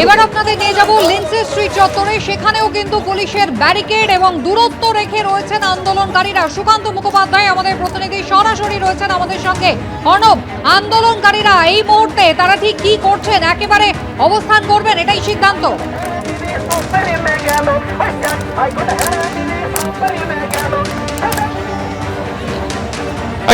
এবার আপনাদের নিয়ে যাব লিন্ডসে স্ট্রিট চত্বরে, সেখানেও কিন্তু পুলিশের ব্যারিকেড এবং দূরত্ব রেখে রয়েছেন আন্দোলনকারীরা। সুকান্ত মুখোপাধ্যায় আমাদের প্রতিনিধি সরাসরি রয়েছেন আমাদের সঙ্গে। অর্ণব, আন্দোলনকারীরা এই মুহূর্তে তারা ঠিক কি করছেন? একেবারে অবস্থান করবেন এটাই সিদ্ধান্ত?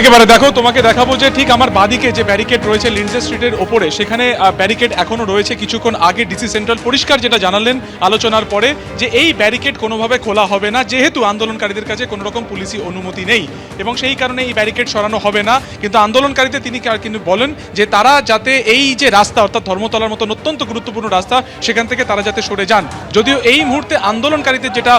একেবারে দেখো, তোমাকে দেখাবো যে ঠিক আমার বাদিকে যে ব্যারিকেড রয়েছে লিন্ডসে স্ট্রিটের ওপরে, সেখানে ব্যারিকেড এখনো রয়েছে। কিছুক্ষণ আগে ডিসি সেন্ট্রাল পরিষ্কার যেটা জানালেন আলোচনার পরে, যে এই ব্যারিকেড কোনোভাবে খোলা হবে না, যেহেতু আন্দোলনকারীদের কাছে কোনো রকম পুলিশি অনুমতি নেই এবং সেই কারণে এই ব্যারিকেড সরানো হবে না। কিন্তু আন্দোলনকারীদের তিনি কিন্তু বলেন যে তারা যাতে এই যে রাস্তা, অর্থাৎ ধর্মতলার মতন অত্যন্ত গুরুত্বপূর্ণ রাস্তা, সেখান থেকে তারা যাতে সরে যান। যদিও এই মুহূর্তে আন্দোলনকারীদের যেটা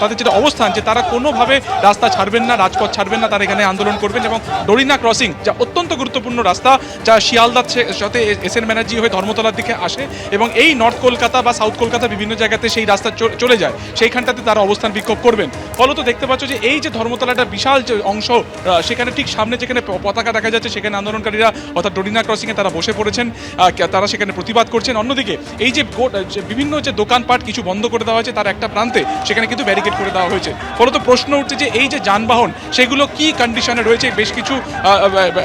তাদের যেটা অবস্থান, যে তারা কোনোভাবে রাস্তা ছাড়বেন না, রাজপথ ছাড়বেন না, তারা এখানে আন্দোলন করবেন। এবং ডরিনা ক্রসিং, যা অত্যন্ত গুরুত্বপূর্ণ রাস্তা, যা শিয়ালদার সাথে এসএন ব্যানার্জি হয়ে ধর্মতলার দিকে আসে এবং এই নর্থ কলকাতা বা সাউথ কলকাতা বিভিন্ন জায়গাতে সেই রাস্তা চলে যায়, সেইখানটাতে তারা অবস্থান বিক্ষোভ করবেন। ফলত দেখতে পাচ্ছ যে এই যে ধর্মতলাটা বিশাল যে অংশ, সেখানে ঠিক সামনে যেখানে পতাকা দেখা যাচ্ছে, সেখানে আন্দোলনকারীরা অর্থাৎ ডরিনা ক্রসিংয়ে তারা বসে পড়েছেন, তারা সেখানে প্রতিবাদ করছেন। অন্যদিকে এই যে বিভিন্ন যে দোকানপাট কিছু বন্ধ করে দেওয়া হয়েছে, তার একটা প্রান্তে সেখানে কিন্তু ব্যারিকেড করে দেওয়া হয়েছে। ফলত প্রশ্ন উঠছে যে এই যে যানবাহন, সেগুলো কি কন্ডিশনে রয়েছে। বেশ কিছু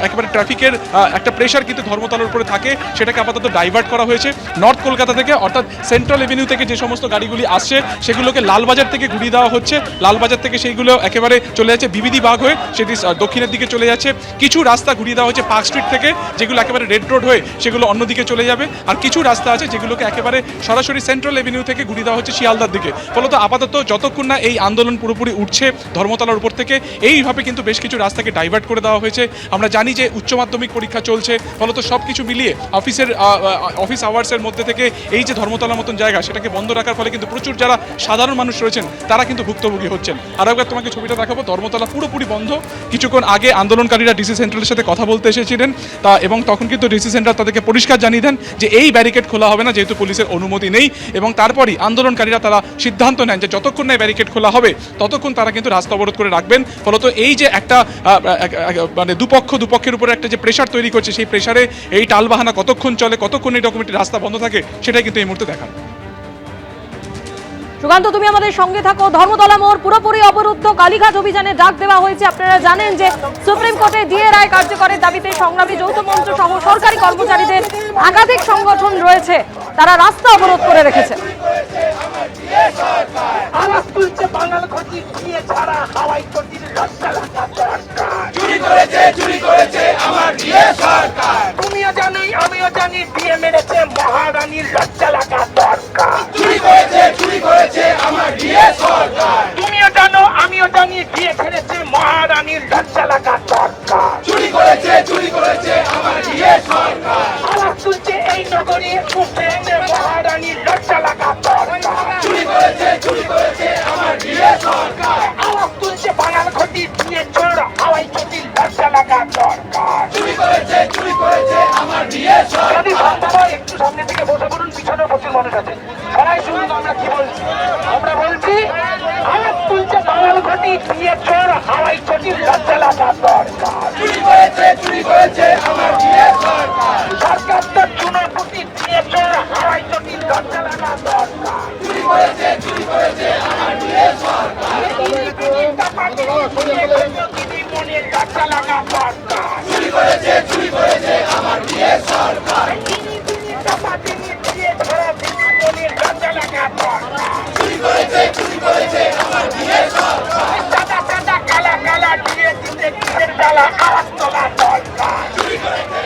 একেবারে ট্রাফিকের একটা প্রেশার কিন্তু ধর্মতলার উপরে থাকে, সেটাকে আপাতত ডাইভার্ট করা হয়েছে। নর্থ কলকাতা থেকে অর্থাৎ সেন্ট্রাল এভিনিউ থেকে যে সমস্ত গাড়িগুলি আসছে, সেগুলোকে লালবাজার থেকে ঘুরিয়ে দেওয়া হচ্ছে। লালবাজার থেকে সেইগুলো একেবারে চলে যাচ্ছে বিবিধি বাগ হয়ে, সেটি দক্ষিণের দিকে চলে যাচ্ছে। কিছু রাস্তা ঘুরিয়ে দেওয়া হচ্ছে পার্ক স্ট্রিট থেকে, যেগুলো একেবারে রেড রোড হয়ে সেগুলো অন্যদিকে চলে যাবে। আর কিছু রাস্তা আছে যেগুলোকে একেবারে সরাসরি সেন্ট্রাল এভিনিউ থেকে ঘুরিয়ে দেওয়া হচ্ছে শিয়ালদার দিকে। ফলত আপাতত যতক্ষণ না এই আন্দোলন পুরোপুরি উঠছে ধর্মতলার উপর থেকে, এইভাবে কিন্তু বেশ কিছু রাস্তাকে ডাইভার্ট করে দেওয়া হয়েছে। আমরা জানি যে উচ্চ মাধ্যমিক পরীক্ষা চলছে, ফলত সব কিছু মিলিয়ে অফিস আওয়ার্সের মধ্যে থেকে এই যে ধর্মতলার মতন জায়গা, সেটাকে বন্ধ রাখার ফলে কিন্তু প্রচুর যারা সাধারণ মানুষ রয়েছেন, তারা কিন্তু ভুক্তভোগী হচ্ছেন। আর একবার তোমাকে ছবিটা দেখাবো, ধর্মতলা পুরোপুরি বন্ধ। কিছুক্ষণ আগে আন্দোলনকারীরা ডিসি সেন্ট্রালের সাথে কথা বলতে এসেছিলেন, এবং তখন কিন্তু ডিসি সেন্ট্রাল তাদেরকে পরিষ্কার জানিয়ে দেন যে এই ব্যারিকেড খোলা হবে না, যেহেতু পুলিশের অনুমতি নেই। এবং তারপরই আন্দোলনকারীরা তারা সিদ্ধান্ত নেন যে যতক্ষণ না ব্যারিকেড খোলা হবে, ততক্ষণ তারা কিন্তু রাস্তা অবরোধ করে রাখবেন। ফলত এই যে একটা মানে দুপক্ষের উপরে একটা যে প্রেশার তৈরি করছে, সেই প্রেশারে এই টালবাহানা কতক্ষণ চলে, কতক্ষণ এই ডকুমেন্টটি রাস্তা বন্ধ থাকে, সেটাই কিন্তু এই মুহূর্তে দেখান। সুকান্ত, তুমি আমাদের সঙ্গে থাকো। ধর্মতলা মোড় পুরোপুরি অবরুদ্ধ, কালীঘাট অভিযানে ডাক দেওয়া হয়েছে। আপনারা জানেন যে সুপ্রিম কোর্টে ডিএ রায় কার্যকরের দাবিতে সংগ্রামী যৌথ মঞ্চ সহ সরকারি কর্মচারীদের একাধিক সংগঠন রয়েছে, তারা রাস্তা অবরোধ করে রেখেছে। তুমিও জানি আমিও জানি, দিয়ে মেরেছে মহারানীর লজ্জা লাগা দরকার। চুরি করেছে আমার ডিএ সরকার। তুমিও জানো আমিও জানি, দিয়ে ফেলেছে মহারানীর লজ্জা লাগা দরকার। চুরি করেছে আমার ডিএ সরকার। আওয়াজ তুলছে এই নগরী, উঠে মহারানীর লজ্জা লাগা দরকার। চুরি করেছে আমার ডিএ সরকার। আওয়াজ তুলছে বাঙাল ঘটি, দিয়ে চোর হাওয়াই চটির লজ্জা লাগা দরকার। চুরি করেছে আমার ডিএ সরকার। যদি সম্ভব হয় একটু সামনে থেকে বসে পড়ুন, পিছনে প্রচুর মানুষ আছে, সবাই শুনুন আমরা কি বলছি। আমরা বলছি আওয়াজ তুলছে বাঙাল ঘটি, দিয়ে চোর হাওয়াই চটির লজ্জা লাগা দরকার। চুরি করেছে আমার ডিএ সরকার। সরকার তো চুনোপুটি, দিয়ে চোর হাওয়াই চটির লজ্জা লাগা দরকার। চুরি করেছে আমার ডিএ সরকার। মনের লজ্জা লাগা দরকার। চুরি করেছে আমার ডিএ সরকার। চুরি করেছে আমার ডিএ সরকার। সাদা সাদা কালা কালা ডিএ দিতে কিসের জ্বালা, আওয়াজ তোলা দরকার। চুরি করেছে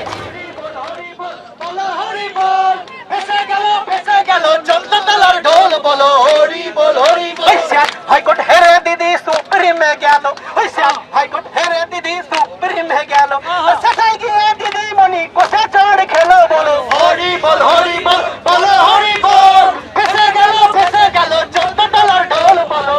চলতে তলার ঢোল, বলো হরি বল হরি বল। হাইকোর্ট হেরে দিদি সুপ্রিমে গেল, হাইকোর্ট হেরে দিদি সুপ্রিমে গেল। শেষায় গিয়ে দিদি মনি কোষে চড় খেলো, বলো হরি বল বলো হরি বল। ফেসে গেল চলতে তলার ঢোল, বলো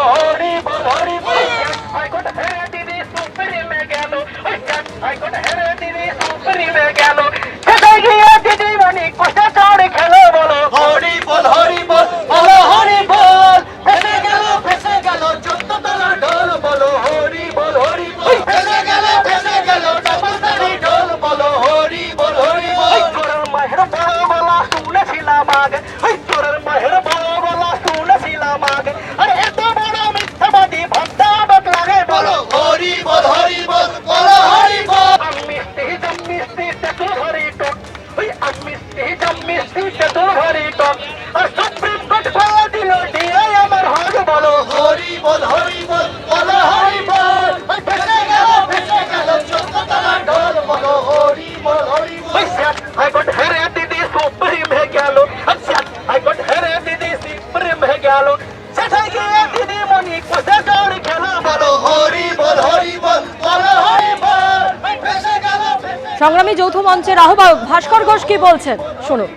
সংগ্রামী যৌথ মঞ্চের আহ্বায়ক ভাস্কর ঘোষ কি বলছেন শুনুন।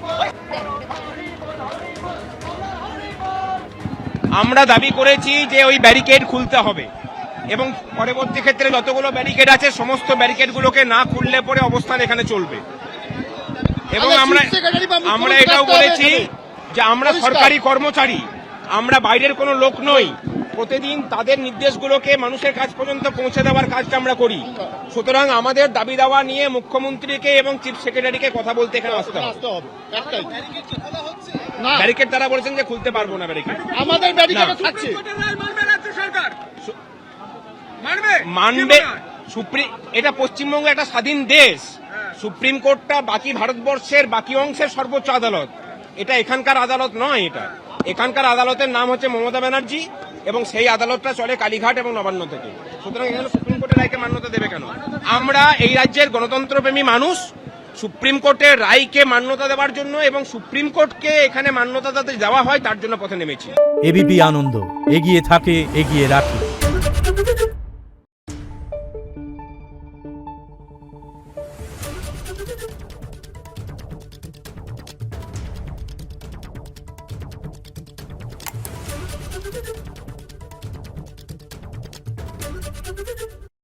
আমরা দাবি করেছি যে ওই ব্যারিকেড খুলতে হবে এবং পরবর্তী ক্ষেত্রে যতগুলো ব্যারিকেড আছে সমস্ত ব্যারিকেডগুলোকে না খুললে পরে অবস্থান এখানে চলবে। এবং আমরা এটাও বলেছি যে আমরা সরকারি কর্মচারী, আমরা বাইরের কোনো লোক নই, প্রতিদিন তাদের নির্দেশগুলোকে মানুষের কাছ পর্যন্ত পৌঁছে দেওয়ার কাজটা আমরা করি। সুতরাং আমাদের দাবি দাওয়া নিয়ে মুখ্যমন্ত্রীকে এবং চিফ সেক্রেটারিকে কথা বলতে এখানে আসতে হবে। ব্যারিকেড তারা বলেছেন যে খুলতে পারবো না, ব্যারিকেড আমাদের ব্যারিকেড থাকছে, মানবে সুপ্রিম, এটা পশ্চিমবঙ্গ একটা স্বাধীন দেশ, সুপ্রিম কোর্টটা বাকি ভারতবর্ষের বাকি অংশের সর্বোচ্চ আদালত, এটা এখানকার আদালত নয়। এটা এখানকার আদালতের নাম হচ্ছে মমতা ব্যানার্জি এবং সেই আদালতটা চলে কালীঘাট এবং নবান্ন থেকে। সুতরাং এখানে সুপ্রিম কোর্টের রায়কে মান্যতা দেবে কেন? আমরা এই রাজ্যের গণতন্ত্রপ্রেমী মানুষ, সুপ্রিম কোর্টের রায়কে মান্যতা দেওয়ার জন্য এবং সুপ্রিম কোর্টকে এখানে মান্যতা যাতে দেওয়া হয় তার জন্য পথে নেমেছি। এবিপি আনন্দ, এগিয়ে থাকে, এগিয়ে রাখে। Thank you.